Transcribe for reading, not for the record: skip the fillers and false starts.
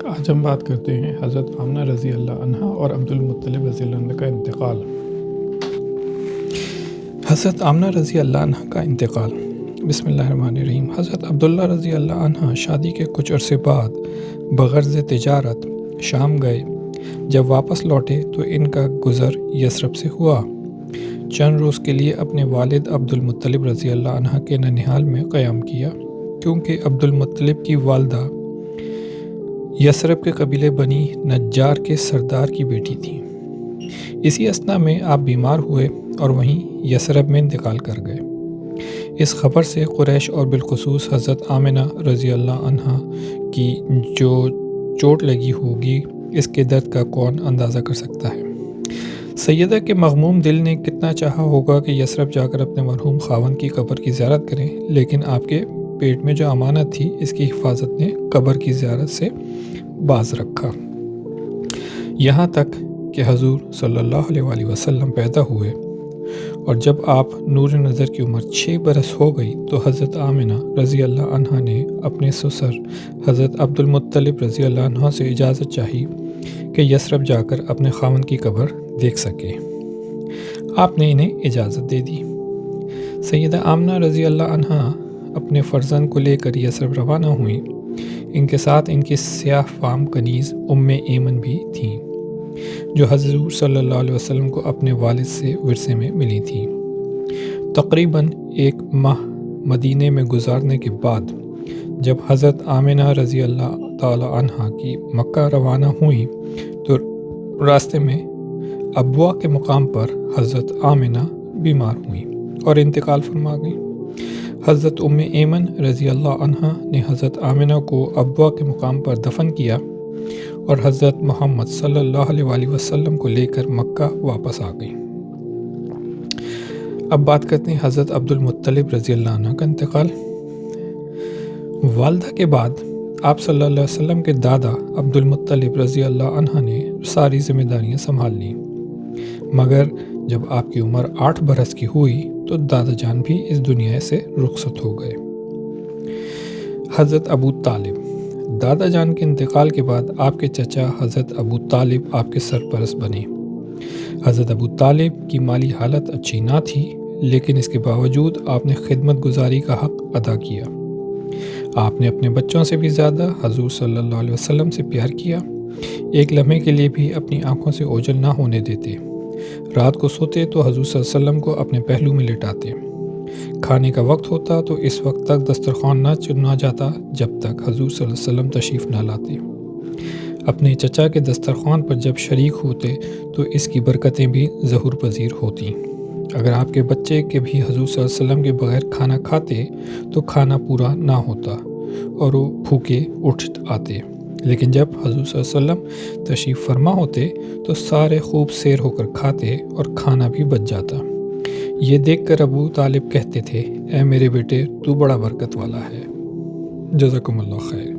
آج ہم بات کرتے ہیں حضرت آمنہ رضی اللہ عنہا اور عبد المطلب رضی اللہ عنہ کا انتقال۔ حضرت آمنہ رضی اللہ عنہ کا انتقال۔ بسم اللہ الرحمن الرحیم۔ حضرت عبداللہ رضی اللہ عنہ شادی کے کچھ عرصے بعد بغرض تجارت شام گئے۔ جب واپس لوٹے تو ان کا گزر یثرب سے ہوا۔ چند روز کے لیے اپنے والد عبد المطلب رضی اللہ عنہ کے ننھیال میں قیام کیا، کیونکہ عبد المطلب کی والدہ یثرب کے قبیلے بنی نجار کے سردار کی بیٹی تھیں۔ اسی اثنا میں آپ بیمار ہوئے اور وہیں یثرب میں انتقال کر گئے۔ اس خبر سے قریش اور بالخصوص حضرت آمنہ رضی اللہ عنہا کی جو چوٹ لگی ہوگی، اس کے درد کا کون اندازہ کر سکتا ہے۔ سیدہ کے مغموم دل نے کتنا چاہا ہوگا کہ یثرب جا کر اپنے مرحوم خاوند کی قبر کی زیارت کریں، لیکن آپ کے پیٹ میں جو امانت تھی، اس کی حفاظت نے قبر کی زیارت سے باز رکھا۔ یہاں تک کہ حضور صلی اللہ علیہ وآلہ وسلم پیدا ہوئے اور جب آپ نور نظر کی عمر 6 برس ہو گئی تو حضرت آمنہ رضی اللہ عنہا نے اپنے سسر حضرت عبد المطلب رضی اللہ عنہ سے اجازت چاہی کہ یثرب جا کر اپنے خاوند کی قبر دیکھ سکے۔ آپ نے انہیں اجازت دے دی۔ سیدہ آمنہ رضی اللہ عنہا اپنے فرزند کو لے کر یثرب روانہ ہوئیں۔ ان کے ساتھ ان کی سیاہ فام کنیز ایمن بھی تھیں، جو حضور صلی اللہ علیہ وسلم کو اپنے والد سے ورثے میں ملی تھیں۔ تقریباً 1 ماہ مدینے میں گزارنے کے بعد جب حضرت آمنہ رضی اللہ تعالی عنہا کی مکہ روانہ ہوئیں تو راستے میں ابوا کے مقام پر حضرت آمنہ بیمار ہوئیں اور انتقال فرما گئیں۔ حضرت ایمن رضی اللہ عنہا نے حضرت آمنہ کو ابوا کے مقام پر دفن کیا اور حضرت محمد صلی اللہ علیہ وآلہ وسلم کو لے کر مکہ واپس آ گئیں۔ اب بات کرتے ہیں حضرت عبد المطلب رضی اللہ عنہ کا انتقال۔ والدہ کے بعد آپ صلی اللہ علیہ وسلم کے دادا عبد المطلب رضی اللہ عنہ نے ساری ذمہ داریاں سنبھال لیں، مگر جب آپ کی عمر 8 برس کی ہوئی تو دادا جان بھی اس دنیا سے رخصت ہو گئے۔ حضرت ابو طالب۔ دادا جان کے انتقال کے بعد آپ کے چچا حضرت ابو طالب آپ کے سرپرست بنے۔ حضرت ابو طالب کی مالی حالت اچھی نہ تھی، لیکن اس کے باوجود آپ نے خدمت گزاری کا حق ادا کیا۔ آپ نے اپنے بچوں سے بھی زیادہ حضور صلی اللہ علیہ وسلم سے پیار کیا۔ ایک لمحے کے لیے بھی اپنی آنکھوں سے اوجھل نہ ہونے دیتے۔ رات کو سوتے تو حضور صلی اللہ علیہ وسلم کو اپنے پہلو میں لٹاتے۔ کھانے کا وقت ہوتا تو اس وقت تک دسترخوان نہ چنا جاتا جب تک حضور صلی اللہ علیہ وسلم تشریف نہ لاتے۔ اپنے چچا کے دسترخوان پر جب شریک ہوتے تو اس کی برکتیں بھی ظہور پذیر ہوتیں۔ اگر آپ کے بچے کے بھی حضور صلی اللہ علیہ وسلم کے بغیر کھانا کھاتے تو کھانا پورا نہ ہوتا اور وہ بھوکے اٹھ آتے، لیکن جب حضور صلی اللہ علیہ وسلم تشریف فرما ہوتے تو سارے خوب سیر ہو کر کھاتے اور کھانا بھی بچ جاتا۔ یہ دیکھ کر ابو طالب کہتے تھے، اے میرے بیٹے، تو بڑا برکت والا ہے۔ جزاکم اللہ خیر۔